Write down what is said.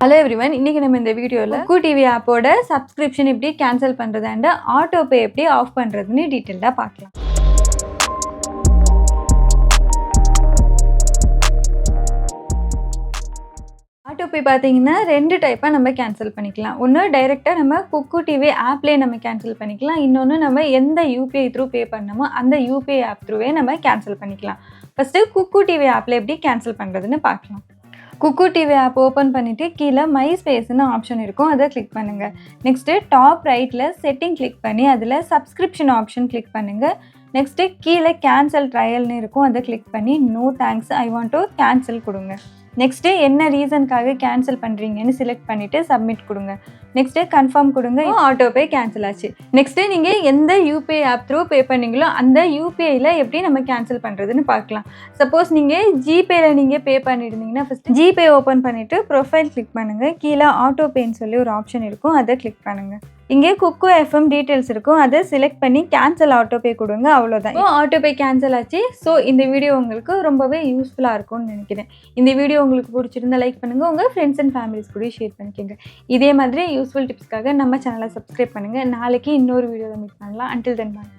Hello everyone, இன்னைக்கு நம்ம இந்த வீடியோல Kuku TV ஆப்போட subscription எப்படி cancel பண்றது and auto pay எப்படி ஆஃப் பண்றதுன்னு டீடைலா பார்க்கலாம். auto pay பாத்தீங்கன்னா ரெண்டு டைப்பா நம்ம கேன்சல் பண்ணிக்கலாம். ஒன்னு டைரக்ட்டா நம்ம Kuku TV ஆப்லயே நம்ம கேன்சல் பண்ணிக்கலாம். இன்னொன்னு நம்ம எந்த UPI த்ரூ பே பண்ணமோ அந்த UPI ஆப் த்ரூவே நம்ம கேன்சல் பண்ணிக்கலாம். ஃபர்ஸ்ட் Kuku TV ஆப்ல எப்படி கேன்சல் பண்றதுன்னு பார்க்கலாம். Kuku TV ஆப் ஓப்பன் பண்ணிட்டு கீழே மை ஸ்பேஸ்னு ஆப்ஷன் இருக்கும், அதை கிளிக் பண்ணுங்க. நெக்ஸ்ட் டாப் ரைட்ல செட்டிங் கிளிக் பண்ணி அதில் சப்ஸ்கிரிப்ஷன் ஆப்ஷன் கிளிக் பண்ணுங்க. நெக்ஸ்ட் கீழே கேன்சல் ட்ரையல்னு இருக்கும், அதை கிளிக் பண்ணி no thanks I want to cancel கொடுங்க. நெக்ஸ்ட்டு என்ன ரீசனுக்காக கேன்சல் பண்ணுறீங்கன்னு செலக்ட் பண்ணிவிட்டு சப்மிட் கொடுங்க. நெக்ஸ்ட்டு கன்ஃபார்ம் கொடுங்க. ஆட்டோ பே கேன்சல் ஆச்சு. நெக்ஸ்ட்டு நீங்கள் எந்த யூபிஐ ஆப் த்ரூ பே பண்ணீங்களோ அந்த யூபிஐயில் எப்படி நம்ம கேன்சல் பண்ணுறதுன்னு பார்க்கலாம். சப்போஸ் நீங்கள் ஜிபேயில் நீங்கள் பே பண்ணியிருந்தீங்கன்னா ஃபஸ்ட்டு ஜிபே ஓப்பன் பண்ணிவிட்டு ப்ரொஃபைல் கிளிக் பண்ணுங்கள். கீழே ஆட்டோ பேன்னு சொல்லி ஒரு ஆப்ஷன் இருக்கும், அதை கிளிக் பண்ணுங்கள். இங்கே குக்கு FM டீட்டெயில்ஸ் இருக்கும், அதை செலக்ட் பண்ணி கேன்சல் ஆட்டோ பே கொடுங்க. அவ்வளோதான், ஆட்டோ பே கேன்சல் ஆச்சு. ஸோ இந்த வீடியோ உங்களுக்கு ரொம்பவே யூஸ்ஃபுல்லாக இருக்கும்னு நினைக்கிறேன். இந்த வீடியோ உங்களுக்கு பிடிச்சிருந்தா லைக் பண்ணுங்கள், உங்கள் ஃப்ரெண்ட்ஸ் அண்ட் ஃபேமிலிஸ் கூட ஷேர் பண்ணிக்கோங்க. இதே மாதிரி யூஸ்ஃபுல் டிப்ஸ்க்காக நம்ம சேனலை சப்ஸ்கிரைப் பண்ணுங்கள். நாளைக்கு இன்னொரு வீடியோவில் மீட் பண்ணலாம். அன்டில் தென் பாய்.